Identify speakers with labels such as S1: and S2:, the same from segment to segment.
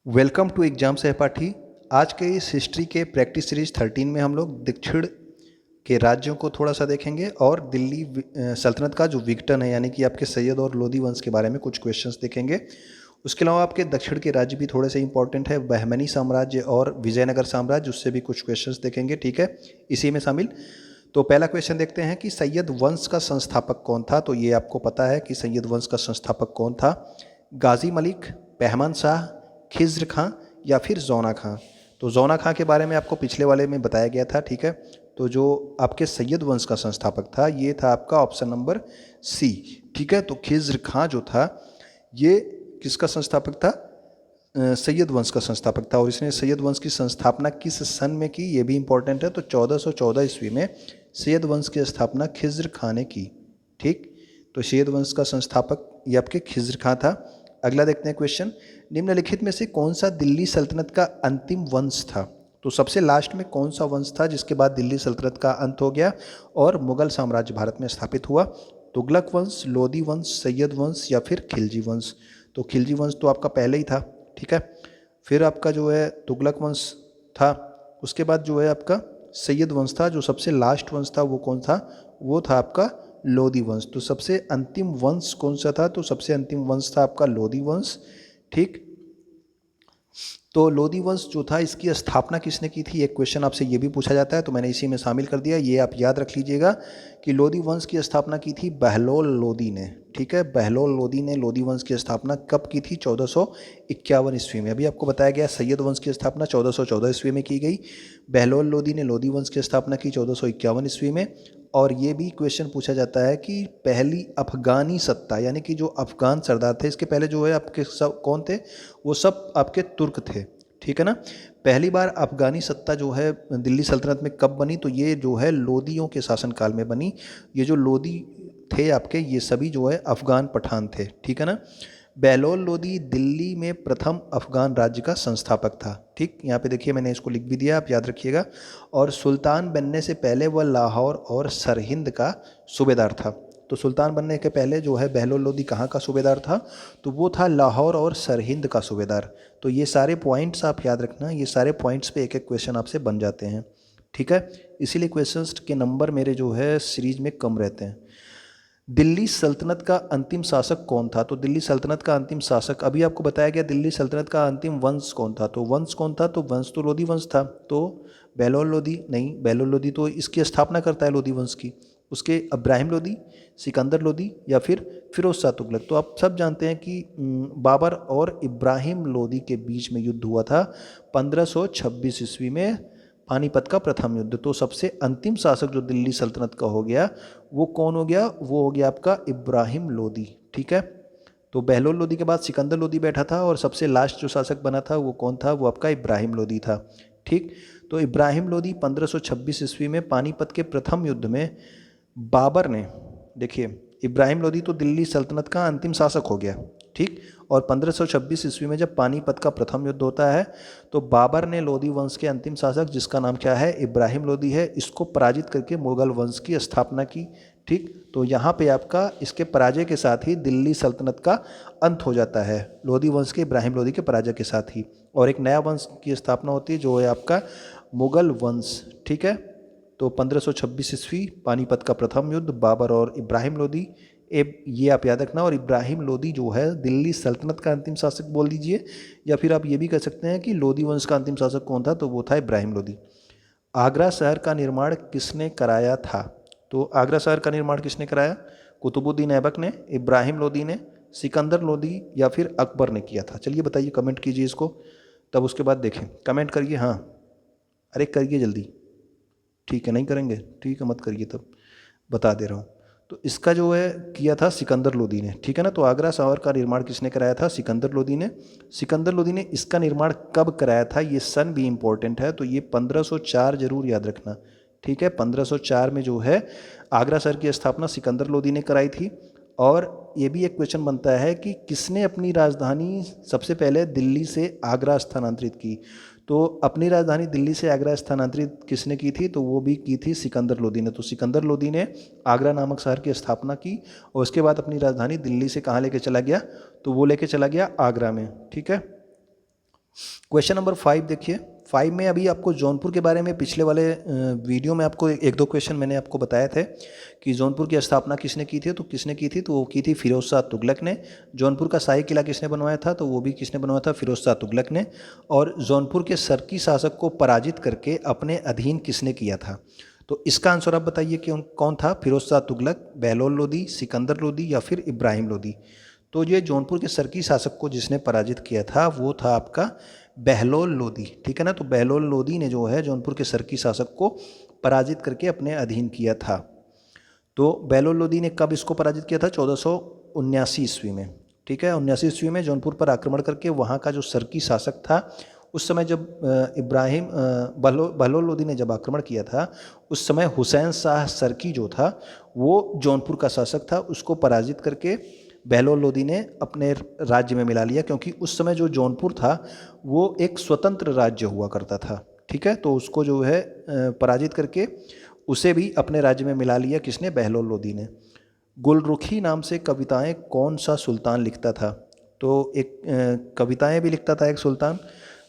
S1: Welcome to exam सहपाठी। आज के इस हिस्ट्री के प्रैक्टिस सीरीज 13 में हम लोग दक्षिण के राज्यों को थोड़ा सा देखेंगे और दिल्ली सल्तनत का जो विघटन है यानी कि आपके सैयद और लोदी वंश के बारे में कुछ क्वेश्चंस देखेंगे। उसके अलावा आपके दक्षिण के राज्य भी थोड़े से इंपॉर्टेंट है, बहमनी साम्राज्य और विजयनगर साम्राज्य, उससे भी कुछ क्वेश्चंस देखेंगे। ठीक है, इसी में शामिल। तो पहला क्वेश्चन देखते हैं कि सैयद वंश का संस्थापक कौन था। तो ये आपको पता है कि सैयद वंश का संस्थापक कौन था। गाजी मलिक, बहमन शाह, खिज्र खां या फिर जौना खां। तो जौना खां के बारे में आपको पिछले वाले में बताया गया था। ठीक है, तो जो आपके सैयद वंश का संस्थापक था ये था आपका ऑप्शन नंबर सी। ठीक है, तो खिज्र खां जो था ये किसका संस्थापक था? सैयद वंश का संस्थापक था। और इसने सैयद वंश की संस्थापना किस सन में की, ये भी इंपॉर्टेंट है। तो 1414 ईस्वी में सैयद वंश की स्थापना खिज्र खां ने की। ठीक, तो सैयद वंश का संस्थापक ये आपके खिज्र खां था। अगला देखते हैं क्वेश्चन, निम्नलिखित में से कौन सा दिल्ली सल्तनत का अंतिम वंश था? तो सबसे लास्ट में कौन सा वंश था जिसके बाद दिल्ली सल्तनत का अंत हो गया और मुगल साम्राज्य भारत में स्थापित हुआ? तुगलक वंश, लोदी वंश, सैयद वंश या फिर खिलजी वंश। तो खिलजी वंश तो आपका पहले ही था। ठीक है, फिर आपका जो है तुगलक वंश था, उसके बाद जो है आपका सैयद वंश था। जो सबसे लास्ट वंश था वो कौन था? वो था आपका लोदी वंश। तो सबसे अंतिम वंश कौन सा था? तो सबसे अंतिम वंश था आपका लोदी वंश। ठीक, तो लोदी वंश जो था इसकी स्थापना किसने की थी? एक क्वेश्चन आपसे ये भी पूछा जाता है, तो मैंने इसी में शामिल कर दिया। ये आप याद रख लीजिएगा कि लोदी वंश की स्थापना की थी बहलोल लोदी ने। ठीक है, बहलोल लोदी ने लोदी वंश की स्थापना कब की थी? 1451 ईस्वी में। अभी आपको बताया गया सैयद वंश की स्थापना 1414 ईस्वी में की गई। बहलोल लोदी ने लोदी वंश की स्थापना की 1451 ईस्वी में। और ये भी क्वेश्चन पूछा जाता है कि पहली अफगानी सत्ता यानी कि जो अफगान सरदार थे, इसके पहले जो है आपके सब कौन थे? वो सब आपके तुर्क थे। ठीक है ना। पहली बार अफगानी सत्ता जो है दिल्ली सल्तनत में कब बनी? तो ये जो है लोदियों के शासनकाल में बनी। ये जो लोदी थे आपके, ये सभी जो है अफगान पठान थे। ठीक है ना। बहलोल लोदी दिल्ली में प्रथम अफगान राज्य का संस्थापक था। ठीक, यहाँ पे देखिए मैंने इसको लिख भी दिया, आप याद रखिएगा। और सुल्तान बनने से पहले वह लाहौर और सरहिंद का सूबेदार था। तो सुल्तान बनने के पहले जो है बहलोल लोदी कहाँ का सूबेदार था? तो वो था लाहौर और सरहिंद का सूबेदार। तो ये सारे पॉइंट्स आप याद रखना, ये सारे पॉइंट्स पे एक एक क्वेश्चन आपसे बन जाते हैं। ठीक है, इसीलिए क्वेश्चंस के नंबर मेरे जो है सीरीज में कम रहते हैं। दिल्ली सल्तनत का अंतिम शासक कौन था? तो दिल्ली सल्तनत का अंतिम शासक, अभी आपको बताया गया दिल्ली सल्तनत का अंतिम वंश कौन था। तो वंश कौन था? तो वंश तो लोधी वंश था। तो बहलोल लोधी नहीं, बहलोल लोधी तो इसकी स्थापना करता है लोधी वंश की। उसके इब्राहिम लोधी, सिकंदर लोधी या फिर फिरोज शाह तुगलक। तो आप सब जानते हैं कि बाबर और इब्राहिम लोधी के बीच में युद्ध हुआ था 1526 ईस्वी में, पानीपत का प्रथम युद्ध। तो सबसे अंतिम शासक जो दिल्ली सल्तनत का हो गया वो कौन हो गया? वो हो गया आपका इब्राहिम लोदी। ठीक है, तो बहलोल लोदी के बाद सिकंदर लोदी बैठा था और सबसे लास्ट जो शासक बना था वो कौन था? वो आपका इब्राहिम लोदी था। ठीक, तो इब्राहिम लोदी 1526 ईस्वी में पानीपत के प्रथम युद्ध में बाबर ने, देखिए इब्राहिम लोदी तो दिल्ली सल्तनत का अंतिम शासक हो गया। ठीक, और 1526 ईस्वी में जब पानीपत का प्रथम युद्ध होता है तो बाबर ने लोदी वंश के अंतिम शासक, जिसका नाम क्या है? इब्राहिम लोदी है, इसको पराजित करके मुगल वंश की स्थापना की। ठीक, तो यहाँ पे आपका इसके पराजय के साथ ही दिल्ली सल्तनत का अंत हो जाता है, लोदी वंश के इब्राहिम लोदी के पराजय के साथ ही। और एक नया वंश की स्थापना होती है जो है आपका मुगल वंश। ठीक है, तो 1526 ईस्वी पानीपत का प्रथम युद्ध, बाबर और इब्राहिम लोदी, ये आप याद रखना। और इब्राहिम लोदी जो है दिल्ली सल्तनत का अंतिम शासक बोल दीजिए, या फिर आप ये भी कह सकते हैं कि लोदी वंश का अंतिम शासक कौन था? तो वो था इब्राहिम लोदी। आगरा शहर का निर्माण किसने कराया था? तो आगरा शहर का निर्माण किसने कराया? कुतुबुद्दीन ऐबक ने, इब्राहिम लोदी ने, सिकंदर लोदी या फिर अकबर ने किया था? चलिए बताइए, कमेंट कीजिए इसको, तब उसके बाद देखें। कमेंट करिए, हाँ अरे करिए जल्दी। ठीक है, नहीं करेंगे ठीक है, मत करिए, तब बता दे रहा हूँ। तो इसका जो है किया था सिकंदर लोदी ने। ठीक है ना, तो आगरा शहर का निर्माण किसने कराया था? सिकंदर लोदी ने। सिकंदर लोदी ने इसका निर्माण कब कराया था? ये सन भी इंपॉर्टेंट है, तो ये 1504 जरूर याद रखना। ठीक है, 1504 में जो है आगरा शहर की स्थापना सिकंदर लोदी ने कराई थी। और ये भी एक क्वेश्चन बनता है कि किसने अपनी राजधानी सबसे पहले दिल्ली से आगरा स्थानांतरित की? तो अपनी राजधानी दिल्ली से आगरा स्थानांतरित किसने की थी? तो वो भी की थी सिकंदर लोदी ने। तो सिकंदर लोदी ने आगरा नामक शहर की स्थापना की और उसके बाद अपनी राजधानी दिल्ली से कहाँ लेके चला गया? तो वो लेके चला गया आगरा में। ठीक है, क्वेश्चन नंबर 5 देखिए। 5 में अभी आपको जौनपुर के बारे में पिछले वाले वीडियो में आपको एक दो क्वेश्चन मैंने आपको बताए थे कि जौनपुर की स्थापना किसने की थी, तो किसने की थी, तो वो की थी फिरोज शाह तुगलक ने। जौनपुर का शाही किला किसने बनवाया था, तो वो भी किसने बनवाया था, फिरोज शाह तुगलक ने। और जौनपुर के सरकी शासक को पराजित करके अपने अधीन किसने किया था, तो इसका आंसर आप बताइए कि कौन था, फिरोज शाह तुगलक, बहलोल लोदी, सिकंदर लोदी या फिर इब्राहिम लोदी। तो ये जौनपुर के सरकी शासक को जिसने पराजित किया था वो था आपका बहलोल लोदी। ठीक है ना, तो बहलोल लोदी ने जो है जौनपुर के सरकी शासक को पराजित करके अपने अधीन किया था। तो बहलोल लोदी ने कब इसको पराजित किया था, 1479 ईस्वी में। ठीक है, 79 ईस्वी में जौनपुर पर आक्रमण करके वहाँ का जो सरकी शासक था, उस समय जब बहलोल लोदी ने जब आक्रमण किया था, उस समय हुसैन शाह सरकी जो था वो जौनपुर का शासक था, उसको पराजित करके बहलोल लोदी ने अपने राज्य में मिला लिया, क्योंकि उस समय जो जौनपुर था वो एक स्वतंत्र राज्य हुआ करता था। ठीक है, तो उसको जो है पराजित करके उसे भी अपने राज्य में मिला लिया, किसने, बहलोल लोदी ने। गुलरुखी नाम से कविताएं कौन सा सुल्तान लिखता था, तो एक कविताएं भी लिखता था एक सुल्तान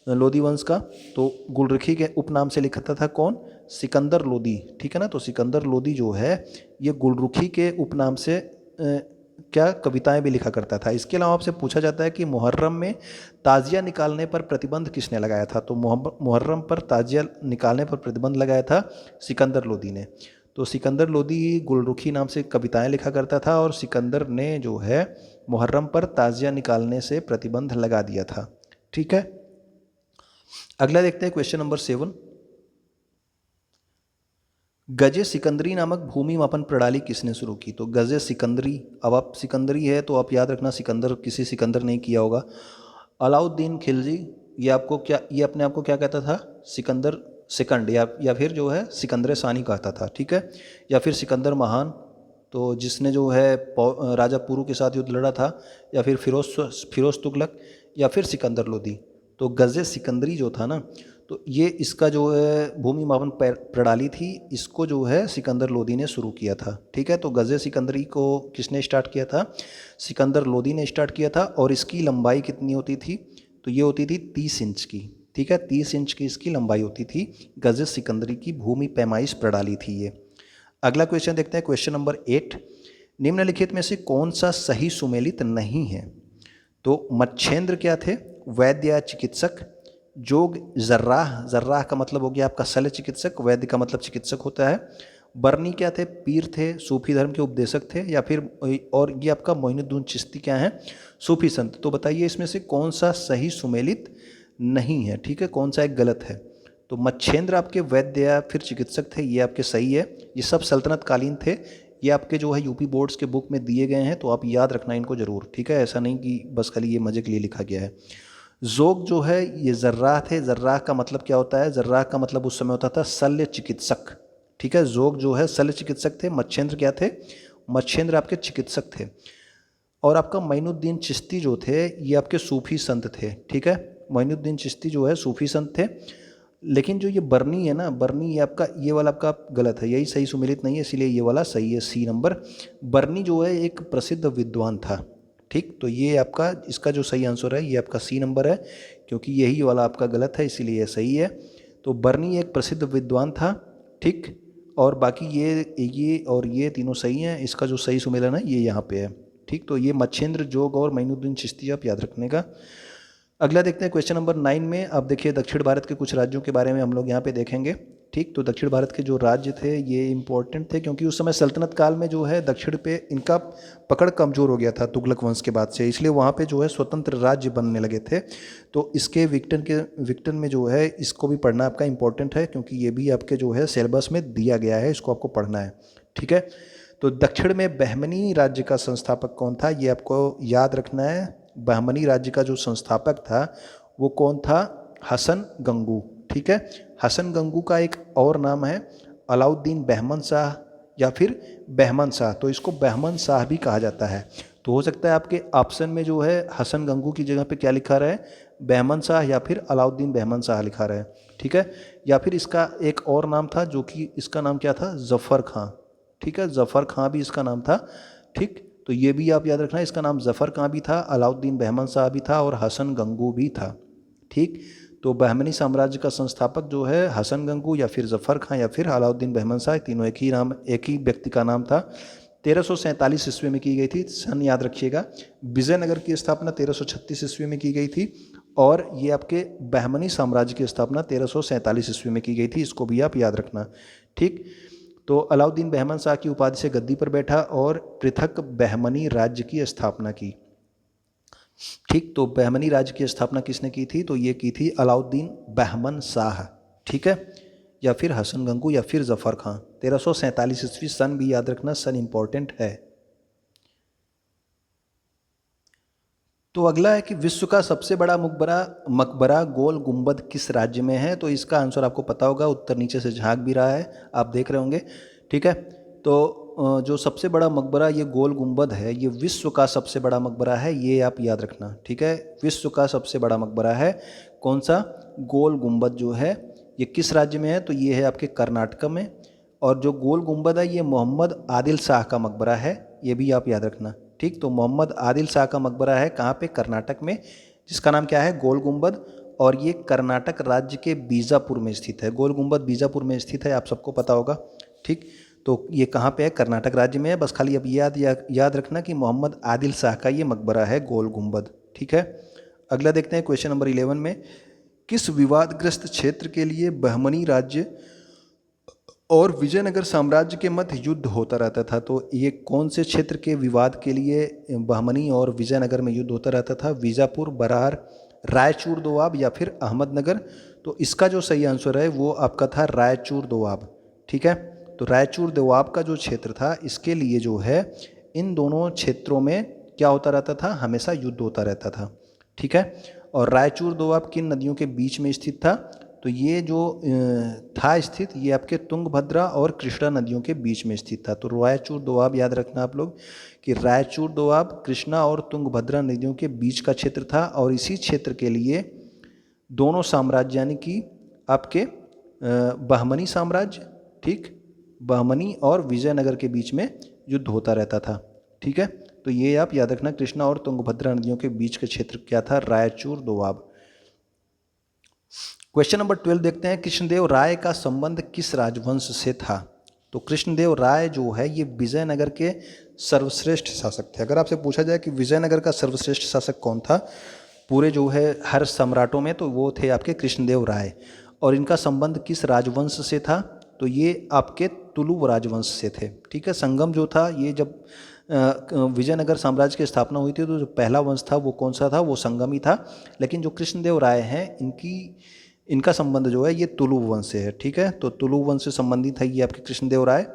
S1: लोदी वंश का, तो गुलरुखी के उपनाम से लिखता था कौन, सिकंदर लोदी। ठीक है ना, तो सिकंदर लोदी जो है ये गुलरुखी के उपनाम से क्या कविताएं भी लिखा करता था। इसके अलावा आपसे पूछा जाता है कि मुहर्रम में ताजिया निकालने पर प्रतिबंध किसने लगाया था, तो मुहर्रम पर ताजिया निकालने पर प्रतिबंध लगाया था सिकंदर लोदी ने। तो सिकंदर लोदी गुलरुखी नाम से कविताएं लिखा करता था और सिकंदर ने जो है मुहर्रम पर ताजिया निकालने से प्रतिबंध लगा दिया था। ठीक है, अगला देखते हैं क्वेश्चन नंबर 7। गजे सिकंदरी नामक भूमि मापन प्रणाली किसने शुरू की, तो गजे सिकंदरी, अब आप सिकंदरी है तो आप याद रखना सिकंदर किसी सिकंदर नहीं किया होगा। अलाउद्दीन खिलजी, ये आपको क्या, ये अपने आप को क्या कहता था, सिकंदर सेकंड, या फिर जो है सिकंदर सानी कहता था। ठीक है, या फिर सिकंदर महान, तो जिसने जो है राजा पुरु के साथ युद्ध लड़ा था, या फिर फिरोज तुगलक, या फिर सिकंदर लोदी। तो गजे सिकंदरी जो था ना, तो ये इसका जो है भूमि मापन प्रणाली थी, इसको जो है सिकंदर लोदी ने शुरू किया था। ठीक है, तो गजे सिकंदरी को किसने स्टार्ट किया था, सिकंदर लोदी ने स्टार्ट किया था। और इसकी लंबाई कितनी होती थी, तो ये होती थी 30 इंच की। ठीक है, 30 इंच की इसकी लंबाई होती थी। गजे सिकंदरी की भूमि पैमाइश प्रणाली थी ये। अगला क्वेश्चन देखते हैं, क्वेश्चन नंबर 8। निम्नलिखित में से कौन सा सही सुमेलित नहीं है, तो मच्छेंद्र क्या थे, वैद्य या चिकित्सक, जोग जर्राह, जर्राह का मतलब हो गया आपका शल्य चिकित्सक, वैद्य का मतलब चिकित्सक होता है। बर्नी क्या थे, पीर थे, सूफी धर्म के उपदेशक थे, या फिर और ये आपका मोइनुद्दीन चिश्ती क्या है, सूफी संत। तो बताइए इसमें से कौन सा सही सुमेलित नहीं है। ठीक है, कौन सा एक गलत है, तो मच्छेंद्र आपके वैद्य या फिर चिकित्सक थे, ये आपके सही है। ये सब सल्तनत कालीन थे, ये आपके जो है यूपी बोर्ड्स के बुक में दिए गए हैं, तो आप याद रखना इनको जरूर। ठीक है, ऐसा नहीं कि बस खाली ये मजे के लिए लिखा गया है। जोग जो है ये जर्राह थे, जर्राह का मतलब क्या होता है, जर्राह का मतलब उस समय होता था शल्य चिकित्सक। ठीक है, जोग जो है शल्य चिकित्सक थे, मच्छेंद्र क्या थे, मच्छेंद्र आपके चिकित्सक थे। और आपका मोइनुद्दीन चिश्ती जो थे ये आपके सूफी संत थे। ठीक है, मोइनुद्दीन चिश्ती जो है सूफी संत थे। लेकिन जो ये बर्नी है ना, बर्नी ये आपका, ये वाला आपका गलत है, यही सही सुमेलित नहीं है, इसीलिए ये वाला सही है, सी नंबर। बर्नी जो है एक प्रसिद्ध विद्वान था। ठीक, तो ये आपका, इसका जो सही आंसर है ये आपका सी नंबर है, क्योंकि यही वाला आपका गलत है, इसीलिए ये सही है। तो बर्नी एक प्रसिद्ध विद्वान था। ठीक, और बाकी ये और ये तीनों सही हैं, इसका जो सही सुमेलन है ये यहाँ पे है। ठीक, तो ये मच्छेंद्र, जोग और मोइनुद्दीन चिश्ती आप याद रखने का। अगला देखते हैं क्वेश्चन नंबर 9 में। अब देखिए दक्षिण भारत के कुछ राज्यों के बारे में हम लोग यहाँ पे देखेंगे। ठीक, तो दक्षिण भारत के जो राज्य थे ये इंपॉर्टेंट थे, क्योंकि उस समय सल्तनत काल में जो है दक्षिण पे इनका पकड़ कमज़ोर हो गया था तुगलक वंश के बाद से, इसलिए वहाँ पे जो है स्वतंत्र राज्य बनने लगे थे। तो इसके विक्टन में जो है इसको भी पढ़ना आपका इंपॉर्टेंट है, क्योंकि ये भी आपके जो है सिलेबस में दिया गया है, इसको आपको पढ़ना है। ठीक है, तो दक्षिण में बहमनी राज्य का संस्थापक कौन था, ये आपको याद रखना है। बहमनी राज्य का जो संस्थापक था वो कौन था, हसन गंगू। ठीक है, हसन गंगू का एक और नाम है अलाउद्दीन बहमन शाह या फिर बहमन शाह, तो इसको बहमन शाह भी कहा जाता है। तो हो सकता है आपके ऑप्शन में जो है हसन गंगू की जगह पे क्या लिखा रहा है, बहमन शाह या फिर अलाउद्दीन बहमन शाह लिखा रहा है। ठीक है, या फिर इसका एक और नाम था, जो कि इसका नाम क्या था, जफ़र खां। ठीक है, जफ़र खां भी इसका नाम था। ठीक, तो ये भी आप याद रखना, इसका नाम जफ़र खां भी था, अलाउद्दीन बहमन शाह भी था और हसन गंगू भी था। ठीक। तो बहमनी साम्राज्य का संस्थापक जो है हसन गंगू या फिर जफ़र खां या फिर अलाउद्दीन बहमन शाह, तीनों एक ही व्यक्ति का नाम था। 1347 ईस्वी में की गई थी, सन याद रखिएगा। विजयनगर की स्थापना 1336 ईस्वी में की गई थी और ये आपके बहमनी साम्राज्य की स्थापना 1347 ईस्वी में की गई थी, इसको भी आप याद रखना। ठीक। तो अलाउद्दीन बहमन शाह की उपाधि से गद्दी पर बैठा और पृथक बहमनी राज्य की स्थापना की। ठीक। तो बहमनी राज्य की स्थापना किसने की थी? तो ये की थी अलाउद्दीन बहमन शाह। ठीक है, या फिर हसन गंगू या फिर जफ़र खां। 1347 ईस्वी, सन भी याद रखना, सन इंपॉर्टेंट है। तो अगला है कि विश्व का सबसे बड़ा मकबरा गोल गुंबद किस राज्य में है? तो इसका आंसर आपको पता होगा, उत्तर नीचे से झांक भी रहा है, आप देख रहे होंगे। ठीक है, तो जो सबसे बड़ा मकबरा ये गोल गुंबद है, ये विश्व का सबसे बड़ा मकबरा है, ये आप याद रखना। ठीक है, विश्व का सबसे बड़ा मकबरा है कौन सा? गोल गुंबद जो है ये किस राज्य में है? तो ये है आपके कर्नाटक में। और जो गोल गुंबद है ये मोहम्मद आदिल शाह का मकबरा है, ये भी आप याद रखना। ठीक। तो मोहम्मद आदिल शाह का मकबरा है कहाँ पे? कर्नाटक में, जिसका नाम क्या है? गोल गुंबद। और ये कर्नाटक राज्य के बीजापुर में स्थित है। गोल गुंबद बीजापुर में स्थित है, आप सबको पता होगा। ठीक। तो ये कहाँ पे है? कर्नाटक राज्य में है। बस खाली अब याद रखना कि मोहम्मद आदिल शाह का ये मकबरा है गोल गुंबद। ठीक है, अगला देखते हैं क्वेश्चन नंबर 11 में। किस विवादग्रस्त क्षेत्र के लिए बहमनी राज्य और विजयनगर साम्राज्य के मध्य युद्ध होता रहता था? तो ये कौन से क्षेत्र के विवाद के लिए बहमनी और विजयनगर में युद्ध होता रहता था? बीजापुर, बरार, रायचूर दोआब या फिर अहमदनगर? तो इसका जो सही आंसर है वो आपका था रायचूर दोआब। ठीक है, तो रायचूर दोआब का जो क्षेत्र था, इसके लिए जो है इन दोनों क्षेत्रों में क्या होता रहता था? हमेशा युद्ध होता रहता था। ठीक है, और रायचूर दोआब किन नदियों के बीच में स्थित था? तो ये जो था स्थित, ये आपके तुंगभद्रा और कृष्णा नदियों के बीच में स्थित था। तो रायचूर दोआब याद रखना आप लोग कि रायचूर दोआब कृष्णा और तुंगभद्रा नदियों के बीच का क्षेत्र था। और इसी क्षेत्र के लिए दोनों साम्राज्य यानी कि आपके बहमनी साम्राज्य, ठीक, बहमनी और विजयनगर के बीच में युद्ध होता रहता था। ठीक है, तो ये आप याद रखना, कृष्णा और तुंगभद्रा नदियों के बीच का क्षेत्र क्या था? रायचूर दोआब। क्वेश्चन नंबर 12 देखते हैं। कृष्णदेव राय का संबंध किस राजवंश से था? तो कृष्णदेव राय जो है ये विजयनगर के सर्वश्रेष्ठ शासक थे। अगर आपसे पूछा जाए कि विजयनगर का सर्वश्रेष्ठ शासक कौन था पूरे जो है हर सम्राटों में, तो वो थे आपके कृष्णदेव राय। और इनका संबंध किस राजवंश से था? तो ये आपके तुलुव राजवंश से थे। ठीक है, संगम जो था ये जब विजयनगर साम्राज्य की स्थापना हुई थी तो जो पहला वंश था वो कौन सा था? वो संगम ही था। लेकिन जो कृष्णदेव राय हैं इनका संबंध जो है ये तुलुव वंश से है। ठीक है, तो तुलुव वंश से संबंधित है ये आपके कृष्णदेव राय।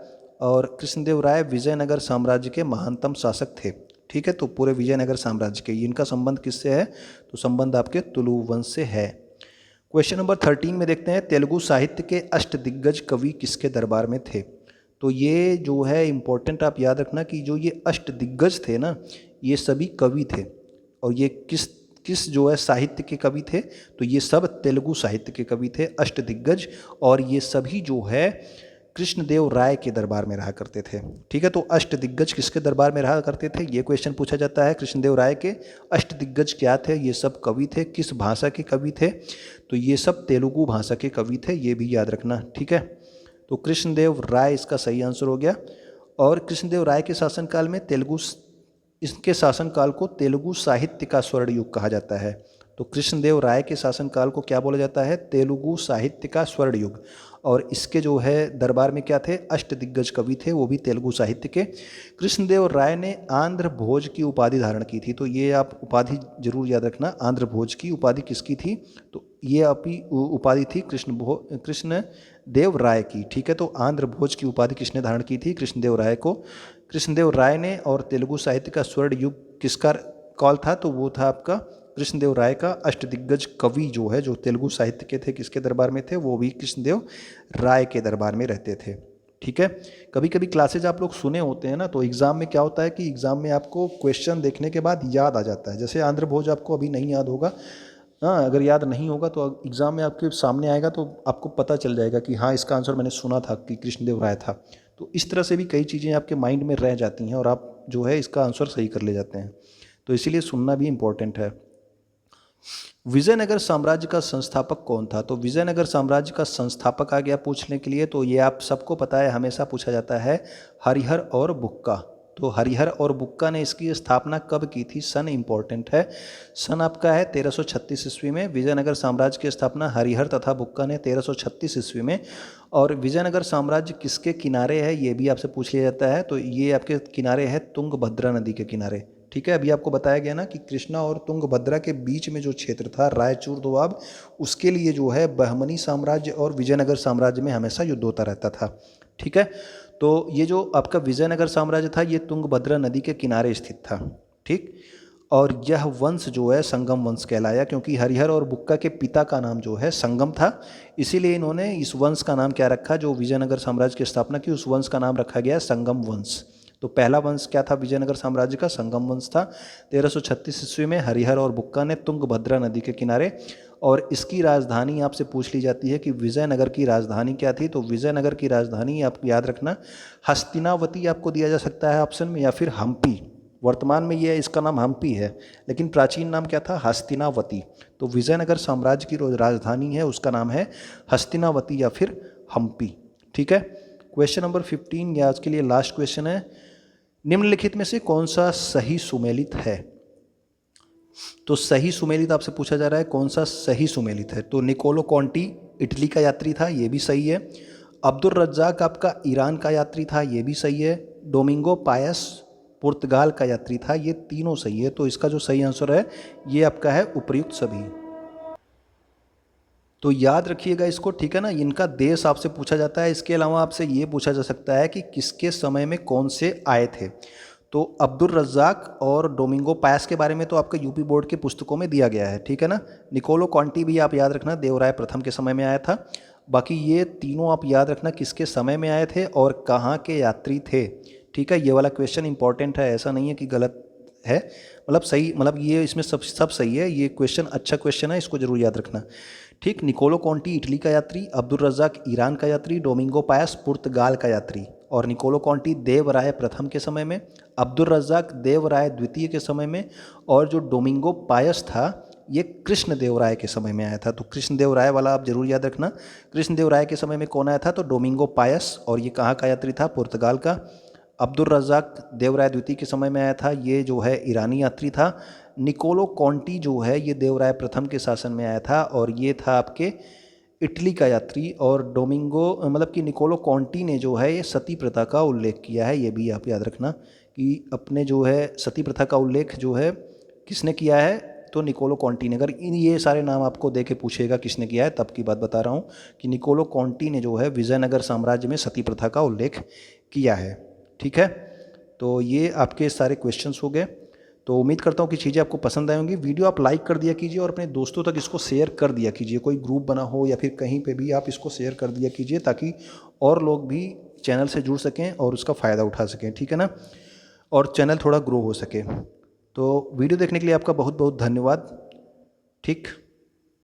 S1: और कृष्णदेव राय विजयनगर साम्राज्य के महानतम शासक थे। ठीक है, तो पूरे विजयनगर साम्राज्य के इनका संबंध किससे है? तो संबंध आपके तुलुव वंश से है। क्वेश्चन नंबर 13 में देखते हैं। तेलुगु साहित्य के अष्टदिग्गज कवि किसके दरबार में थे? तो ये जो है इम्पोर्टेंट, आप याद रखना कि जो ये अष्टदिग्गज थे ना, ये सभी कवि थे। और ये किस जो है साहित्य के कवि थे? तो ये सब तेलुगु साहित्य के कवि थे, अष्टदिग्गज। और ये सभी जो है कृष्णदेव राय के दरबार में रहा करते थे। ठीक है, तो अष्टदिग्गज किसके दरबार में रहा करते थे? ये क्वेश्चन पूछा जाता है। कृष्णदेव राय के अष्टदिग्गज क्या थे? ये सब कवि थे। किस भाषा के कवि थे? तो ये सब तेलुगु भाषा के कवि थे, ये भी याद रखना। ठीक है, तो कृष्णदेव राय इसका सही आंसर हो गया। और कृष्णदेव राय के शासनकाल में इसके शासनकाल को तेलुगु साहित्य का स्वर्ण युग कहा जाता है। तो कृष्णदेव राय के शासनकाल को क्या बोला जाता है? तेलुगु साहित्य का स्वर्ण युग। और इसके जो है दरबार में क्या थे? अष्टदिग्गज कवि थे, वो भी तेलुगु साहित्य के। कृष्णदेव राय ने आंध्र भोज की उपाधि धारण की थी। तो ये आप उपाधि जरूर याद रखना, आंध्र भोज की उपाधि किसकी थी? तो ये आपकी उपाधि थी कृष्णदेव राय की। ठीक है, तो आंध्र भोज की उपाधि किसने धारण की थी? कृष्णदेव राय को। कृष्णदेव राय ने। और तेलुगु साहित्य का स्वर्ण युग किसका कॉल था? तो वो था आपका कृष्णदेव राय का। अष्टदिग्गज कवि जो है, जो तेलुगु साहित्य के थे, किसके दरबार में थे? वो भी कृष्णदेव राय के दरबार में रहते थे। ठीक है, कभी कभी क्लासेज आप लोग सुने होते हैं ना, तो एग्ज़ाम में क्या होता है कि एग्ज़ाम में आपको क्वेश्चन देखने के बाद याद आ जाता है। जैसे आंध्र भोज आपको अभी नहीं याद होगा, हाँ, अगर याद नहीं होगा तो एग्ज़ाम में आपके सामने आएगा तो आपको पता चल जाएगा कि हाँ, इसका आंसर मैंने सुना था कि कृष्णदेव राय था। तो इस तरह से भी कई चीज़ें आपके माइंड में रह जाती हैं और आप जो है इसका आंसर सही कर ले जाते हैं। तो इसीलिए सुनना भी इम्पोर्टेंट है। विजयनगर साम्राज्य का संस्थापक कौन था? तो विजयनगर साम्राज्य का संस्थापक आ गया पूछने के लिए, तो ये आप सबको पता है, हमेशा पूछा जाता है, हरिहर और बुक्का। तो हरिहर और बुक्का ने इसकी स्थापना कब की थी? सन इंपॉर्टेंट है। सन आपका है 1336 ईस्वी में। विजयनगर साम्राज्य की स्थापना हरिहर तथा बुक्का ने 1336 ईस्वी में। और विजयनगर साम्राज्य किसके किनारे है, ये भी आपसे पूछ लिया जाता है। तो ये आपके किनारे है तुंगभद्रा नदी के किनारे। ठीक है, अभी आपको बताया गया ना कि कृष्णा और तुंगभद्रा के बीच में जो क्षेत्र था रायचूर दोआब, उसके लिए जो है बहमनी साम्राज्य और विजयनगर साम्राज्य में हमेशा युद्ध होता रहता था। ठीक है, तो ये जो आपका विजयनगर साम्राज्य था ये तुंगभद्रा नदी के किनारे स्थित था। ठीक, और यह वंश जो है संगम वंश कहलाया, क्योंकि हरिहर और बुक्का के पिता का नाम जो है संगम था, इसीलिए इन्होंने इस वंश का नाम क्या रखा, जो विजयनगर साम्राज्य की स्थापना की उस वंश का नाम रखा गया संगम वंश। तो पहला वंश क्या था विजयनगर साम्राज्य का? संगम वंश था। 1336 ईस्वी में हरिहर और बुक्का ने तुंगभद्रा नदी के किनारे, और इसकी राजधानी आपसे पूछ ली जाती है कि विजयनगर की राजधानी क्या थी? तो विजयनगर की राजधानी आपको याद रखना हस्तिनावती आपको दिया जा सकता है ऑप्शन में, या फिर हम्पी। वर्तमान में ये इसका नाम हम्पी है, लेकिन प्राचीन नाम क्या था? हस्तिनावती। तो विजयनगर साम्राज्य की राजधानी है उसका नाम है हस्तिनावती या फिर हम्पी। ठीक है, क्वेश्चन नंबर 15 ये आज के लिए लास्ट क्वेश्चन है। निम्नलिखित में से कौन सा सही सुमेलित है? तो सही सुमेलित आपसे पूछा जा रहा है कौन सा सही सुमेलित है। तो निकोलो कॉन्टी इटली का यात्री था, ये भी सही है। अब्दुल रज्जाक आपका ईरान का यात्री था, ये भी सही है। डोमिंगो पायस पुर्तगाल का यात्री था, ये तीनों सही है। तो इसका जो सही आंसर है ये आपका है उपर्युक्त सभी। तो याद रखिएगा इसको, ठीक है ना। इनका देश आपसे पूछा जाता है। इसके अलावा आपसे ये पूछा जा सकता है कि किसके समय में कौन से आए थे। तो अब्दुल रज्जाक और डोमिंगो पायस के बारे में तो आपके यूपी बोर्ड की पुस्तकों में दिया गया है, ठीक है ना। निकोलो कॉन्टी भी आप याद रखना देवराय प्रथम के समय में आया था। बाकी ये तीनों आप याद रखना किसके समय में आए थे और कहाँ के यात्री थे, ठीक है। ये वाला क्वेश्चन इंपॉर्टेंट है, ऐसा नहीं है कि गलत है, मतलब सही, मतलब ये इसमें सब सही है। ये क्वेश्चन अच्छा क्वेश्चन है, इसको जरूर याद रखना, ठीक। निकोलो कॉन्टी इटली का यात्री, अब्दुल रज्जाक ईरान का यात्री, डोमिंगो पायस पुर्तगाल का यात्री। और निकोलो कॉन्टी देवराय प्रथम के समय में, अब्दुल रज्जाक देवराय द्वितीय के समय में, और जो डोमिंगो पायस था ये कृष्ण देवराय के समय में आया था। तो कृष्ण देवराय वाला आप जरूर याद रखना। कृष्ण देवराय के समय में कौन आया था? तो डोमिंगो पायस, और ये कहाँ का यात्री था? पुर्तगाल का। अब्दुल रज्जाक देवराय द्वितीय के समय में आया था, ये जो है ईरानी यात्री था। निकोलो कॉन्टी जो है ये देवराय प्रथम के शासन में आया था, और ये था आपके इटली का यात्री। और डोमिंगो मतलब कि निकोलो कॉन्टी ने जो है ये सती प्रथा का उल्लेख किया है, ये भी आप याद रखना कि अपने जो है सती प्रथा का उल्लेख जो है किसने किया है? तो निकोलो कॉन्टी ने। अगर इन ये सारे नाम आपको दे के पूछेगा किसने किया है, तब की बात बता रहा हूँ कि निकोलो कॉन्टी ने जो है विजयनगर साम्राज्य में सती प्रथा का उल्लेख किया है, ठीक है। तो ये आपके सारे क्वेश्चंस हो गए। तो उम्मीद करता हूँ कि चीज़ें आपको पसंद आई होंगी। वीडियो आप लाइक कर दिया कीजिए और अपने दोस्तों तक इसको शेयर कर दिया कीजिए। कोई ग्रुप बना हो या फिर कहीं पे भी आप इसको शेयर कर दिया कीजिए, ताकि और लोग भी चैनल से जुड़ सकें और उसका फ़ायदा उठा सकें, ठीक है ना, और चैनल थोड़ा ग्रो हो सके। तो वीडियो देखने के लिए आपका बहुत बहुत धन्यवाद, ठीक।